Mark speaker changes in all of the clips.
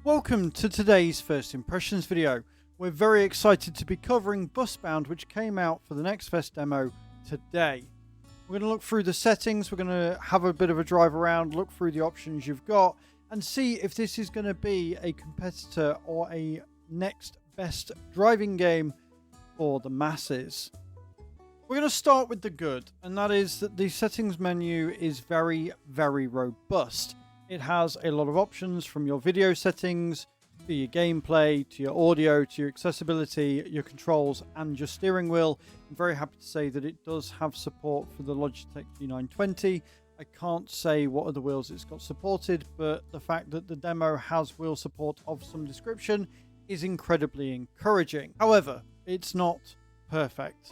Speaker 1: Welcome to today's First Impressions video. We're very excited to be covering Busbound, which came out for the Next Fest demo today. We're going to look through the settings, we're going to have a bit of a drive around, look through the options you've got, and see if this is going to be a competitor or a next best driving game for the masses. We're going to start with the good, and that is that the settings menu is very, very robust. It has a lot of options from your video settings, to your gameplay, to your audio, to your accessibility, your controls, and your steering wheel. I'm very happy to say that it does have support for the Logitech G920. I can't say what other wheels it's got supported, but the fact that the demo has wheel support of some description is incredibly encouraging. However, it's not perfect.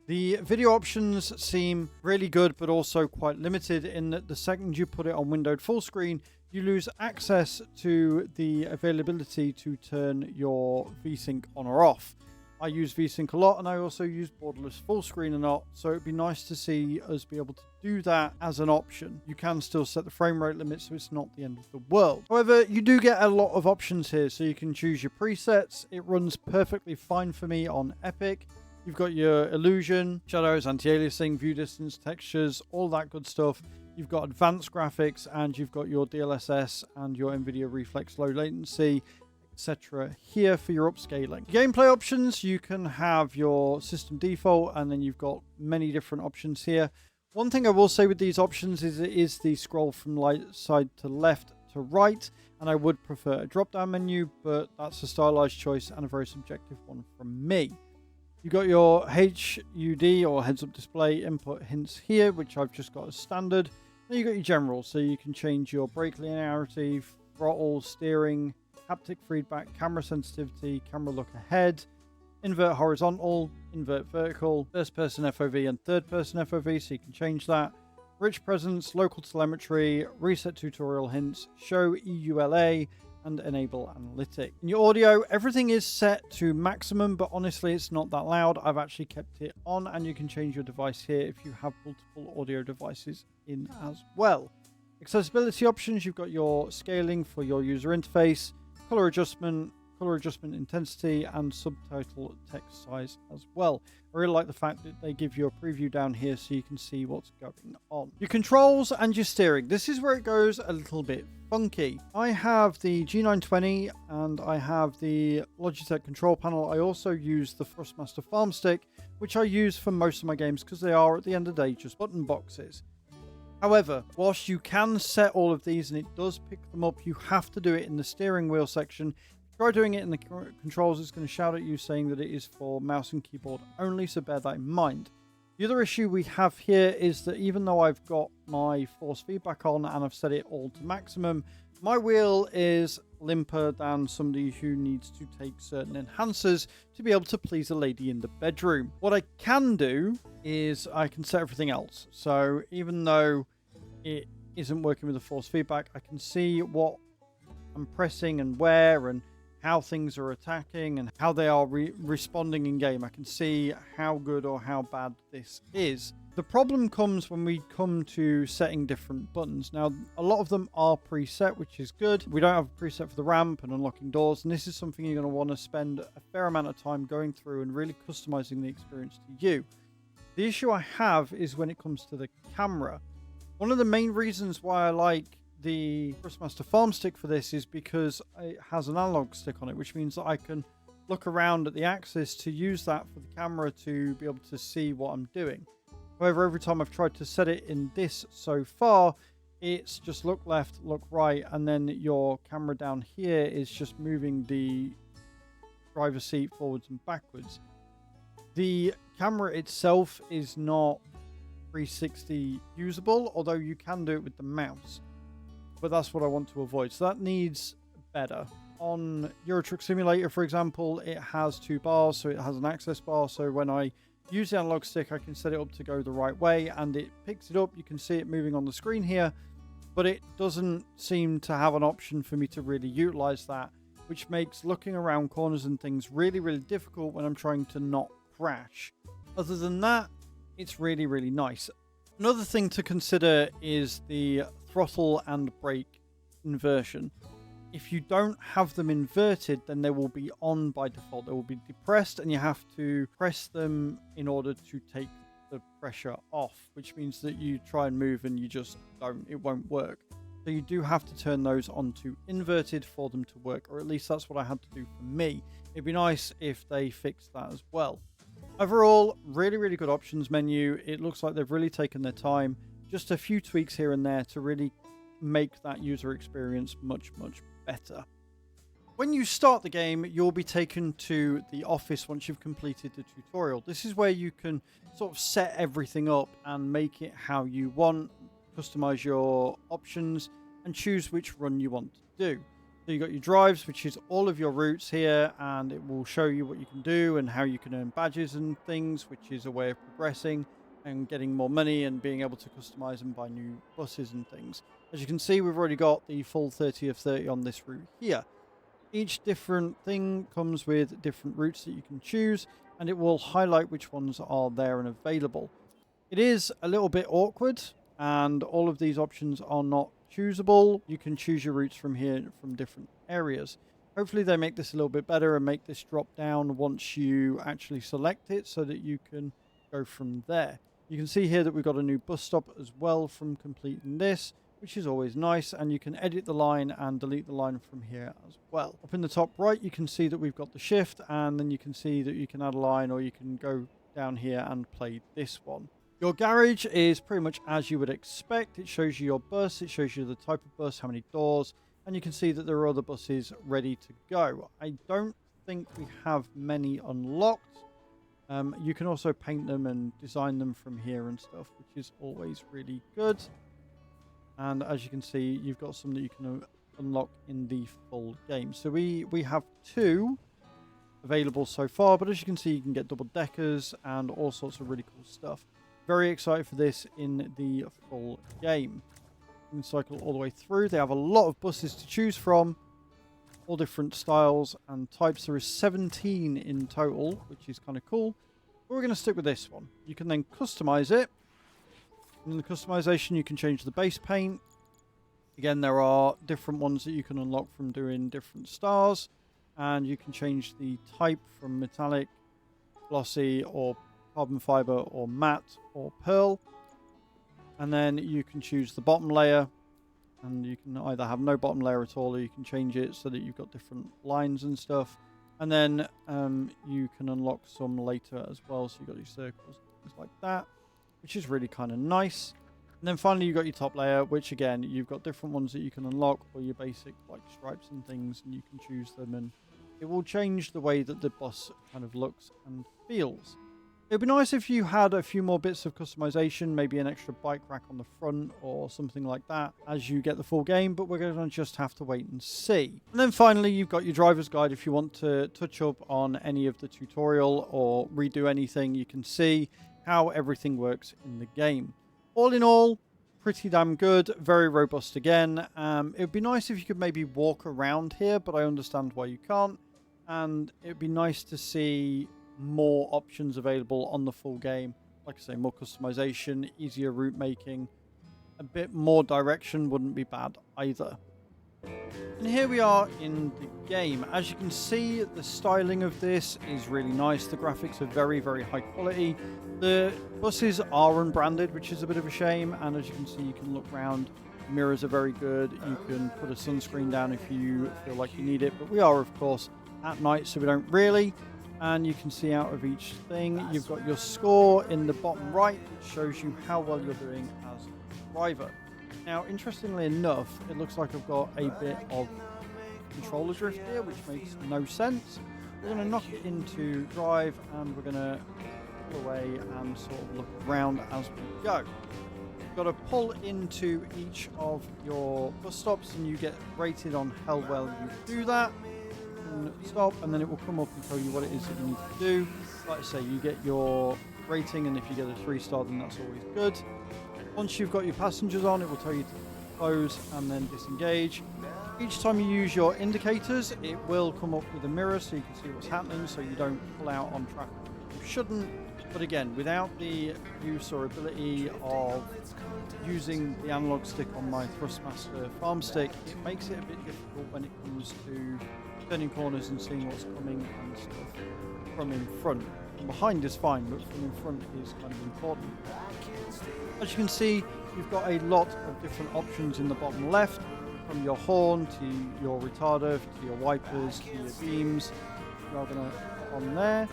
Speaker 1: The video options seem really good, but also quite limited in that the second you put it on windowed full screen, you lose access to the availability to turn your VSync on or off. I use VSync a lot, and I also use borderless full screen a lot, so it'd be nice to see us be able to do that as an option. You can still set the frame rate limit, so it's not the end of the world. However, you do get a lot of options here, so you can choose your presets. It runs perfectly fine for me on Epic. You've got your illusion, shadows, anti-aliasing, view distance, textures, all that good stuff. You've got advanced graphics, and you've got your DLSS and your NVIDIA Reflex low latency, etc. here for your upscaling. Gameplay options, you can have your system default, and then you've got many different options here. One thing I will say with these options is it is the scroll from side to left to right, and I would prefer a drop-down menu, but that's a stylized choice and a very subjective one from me. You've got your HUD or heads-up display input hints here, which I've just got as standard. Then you've got your general, so you can change your brake linearity, throttle, steering, haptic feedback, camera sensitivity, camera look ahead, invert horizontal, invert vertical, first-person FOV and third-person FOV, so you can change that. Rich presence, local telemetry, reset tutorial hints, show EULA, and enable analytic. In your audio, everything is set to maximum, but honestly it's not that loud. I've actually kept it on, and you can change your device here if you have multiple audio devices in as well. Accessibility options, you've got your scaling for your user interface, color adjustment intensity, and subtitle text size as well. I really like the fact that they give you a preview down here so you can see what's going on. Your controls and your steering. This is where it goes a little bit funky. I have the G920 and I have the Logitech control panel. I also use the Thrustmaster Farm Stick, which I use for most of my games because they are, at the end of the day, just button boxes. However, whilst you can set all of these and it does pick them up, you have to do it in the steering wheel section. Try doing it in the controls, it's going to shout at you saying that it is for mouse and keyboard only, so bear that in mind. The other issue we have here is that even though I've got my force feedback on and I've set it all to maximum, my wheel is limper than somebody who needs to take certain enhancers to be able to please a lady in the bedroom. What I can do is I can set everything else. So even though it isn't working with the force feedback, I can see what I'm pressing and where, and how things are attacking and how they are responding in game. I can see how good or how bad this is. The problem comes when we come to setting different buttons. Now, a lot of them are preset, which is good. We don't have a preset for the ramp and unlocking doors, and this is something you're going to want to spend a fair amount of time going through and really customizing the experience to you. The issue I have is when it comes to the camera. One of the main reasons why I like the Thrustmaster Farm Stick for this is because it has an analog stick on it, which means that I can look around at the axis to use that for the camera to be able to see what I'm doing. However, every time I've tried to set it in this so far, it's just look left, look right, and then your camera down here is just moving the driver's seat forwards and backwards. The camera itself is not 360 usable, although you can do it with the mouse. But that's what I want to avoid. So that needs better. On Euro Truck Simulator, for example, it has two bars, so it has an access bar. So when I use the analog stick, I can set it up to go the right way, and it picks it up. You can see it moving on the screen here, but it doesn't seem to have an option for me to really utilize that, which makes looking around corners and things really, really difficult when I'm trying to not crash. Other than that, it's really, really nice. Another thing to consider is the throttle and brake inversion. if you don't have them inverted, then they will be on by default. They will be depressed, and you have to press them in order to take the pressure off, which means that you try and move and you just don't, it won't work. So you do have to turn those onto inverted for them to work, or at least that's what I had to do for me. It'd be nice if they fixed that as well. Overall, really, really good options menu. It looks like they've really taken their time. Just a few tweaks here and there to really make that user experience much, much better. When you start the game, you'll be taken to the office once you've completed the tutorial. This is where you can sort of set everything up and make it how you want, customize your options, and choose which run you want to do. So you've got your drives, which is all of your routes here, and it will show you what you can do and how you can earn badges and things, which is a way of progressing and getting more money and being able to customize and buy new buses and things. As you can see, we've already got the full 30 of 30 on this route here. Each different thing comes with different routes that you can choose, and it will highlight which ones are there and available. It is a little bit awkward, and all of these options are not choosable. You can choose your routes from here from different areas. Hopefully they make this a little bit better and make this drop down once you actually select it so that you can go from there. You can see here that we've got a new bus stop as well from completing this, which is always nice, and you can edit the line and delete the line from here as well. Up in the top right, you can see that we've got the shift, and then you can see that you can add a line, or you can go down here and play this one. Your garage is pretty much as you would expect. It shows you your bus, it shows you the type of bus, how many doors, and you can see that there are other buses ready to go. I don't think we have many unlocked. You can also paint them and design them from here and stuff, which is always really good. And as you can see, you've got some that you can unlock in the full game. So we have 2 available so far, but as you can see, you can get double deckers and all sorts of really cool stuff. Very excited for this in the full game. You can cycle all the way through. They have a lot of buses to choose from, all different styles and types. There is 17 in total, which is kind of cool. But we're going to stick with this one. You can then customize it. In the customization, you can change the base paint. Again, there are different ones that you can unlock from doing different stars. And you can change the type from metallic, glossy, or carbon fiber, or matte, or pearl. And then you can choose the bottom layer. And you can either have no bottom layer at all, or you can change it so that you've got different lines and stuff. And then you can unlock some later as well. So you've got your circles, things like that, which is really kind of nice. And then finally you've got your top layer, which again, you've got different ones that you can unlock, or your basic like stripes and things, and you can choose them, and it will change the way that the bus kind of looks and feels. It would be nice if you had a few more bits of customization, maybe an extra bike rack on the front or something like that as you get the full game, but we're going to just have to wait and see. And then finally, you've got your driver's guide. If you want to touch up on any of the tutorial or redo anything, you can see how everything works in the game. All in all, pretty damn good, very robust again. It would be nice if you could maybe walk around here, but I understand why you can't. And it would be nice to see more options available on the full game. Like I say, more customization, easier route making, a bit more direction wouldn't be bad either. And here we are in the game. As you can see, the styling of this is really nice. The graphics are very, very high quality. The buses are unbranded, which is a bit of a shame. And as you can see, you can look around. The mirrors are very good. You can put a sunscreen down if you feel like you need it. But we are, of course, at night, so we don't really. And you can see out of each thing, you've got your score in the bottom right, which shows you how well you're doing as a driver. Now, interestingly enough, it looks like I've got a bit of controller drift here, which makes no sense. We're going to knock it into drive, and we're going to pull away and sort of look around as we go. You've got to pull into each of your bus stops, and you get rated on how well you do that. Stop, and then it will come up and tell you what it is that you need to do. Like I say, you get your rating, and if you get a 3-star, then that's always good. Once you've got your passengers on, it will tell you to close and then disengage. Each time you use your indicators, it will come up with a mirror so you can see what's happening, so you don't pull out on traffic you shouldn't. But again, without the use or ability of using the analog stick on my Thrustmaster farm stick, it makes it a bit difficult when it comes to turning corners and seeing what's coming and stuff from in front. From behind is fine, but from in front is kind of important. As you can see, you've got a lot of different options in the bottom left, from your horn to your retarder to your wipers to your beams. We're going to put on there,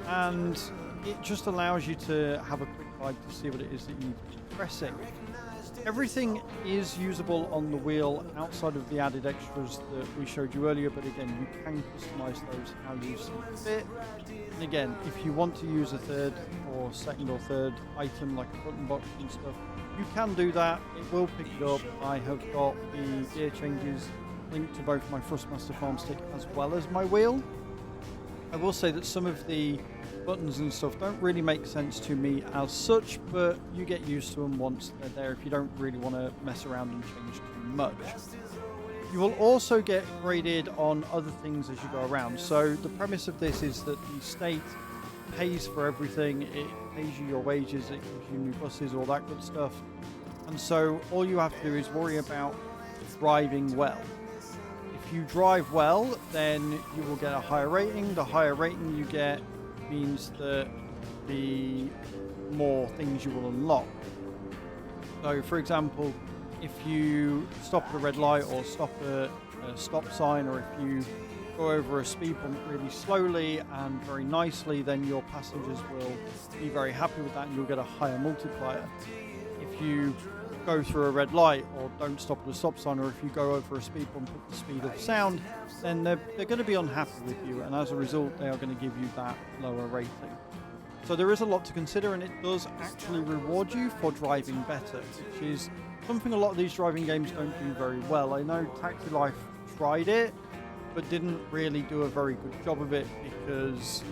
Speaker 1: and it just allows you to have a quick guide to see what it is that you need to be pressing. Everything is usable on the wheel outside of the added extras that we showed you earlier, but again, you can customize those how you see fit. And again, if you want to use a third or second or third item like a button box and stuff, you can do that. It will pick it up. I have got the gear changes linked to both my Thrustmaster farm stick as well as my wheel. I will say that some of the buttons and stuff don't really make sense to me as such, but you get used to them once they're there if you don't really want to mess around and change too much. You will also get graded on other things as you go around. So the premise of this is that the state pays for everything. It pays you your wages, it gives you new buses, all that good stuff. And so all you have to do is worry about driving well. If you drive well, then you will get a higher rating. The higher rating you get means that the more things you will unlock. So for example, if you stop at a red light or stop at a stop sign, or if you go over a speed bump really slowly and very nicely, then your passengers will be very happy with that and you'll get a higher multiplier. If you go through a red light or don't stop at a stop sign, or if you go over a speed bump at the speed of sound, then they're going to be unhappy with you, and as a result they are going to give you that lower rating. So there is a lot to consider, and it does actually reward you for driving better, which is something a lot of these driving games don't do very well. I know Taxi Life tried it but didn't really do a very good job of it because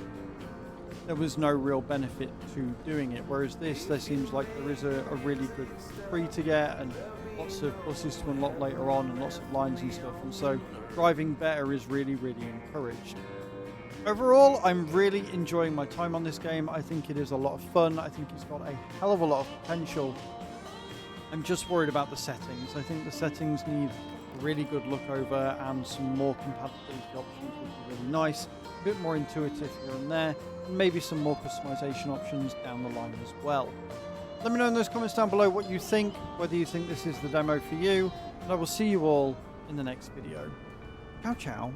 Speaker 1: there was no real benefit to doing it, whereas this, there seems like there is a really good free to get and lots of buses to unlock later on and lots of lines and stuff, and so driving better is really encouraged. Overall, I'm really enjoying my time on this game. I think it is a lot of fun. I think it's got a hell of a lot of potential. I'm just worried about the settings. I think the settings need a really good look over, and some more compatibility options would be really nice. A bit more intuitive here and there, and maybe some more customization options down the line as well. Let me know in those comments down below what you think, whether you think this is the demo for you, and I will see you all in the next video. Ciao, ciao.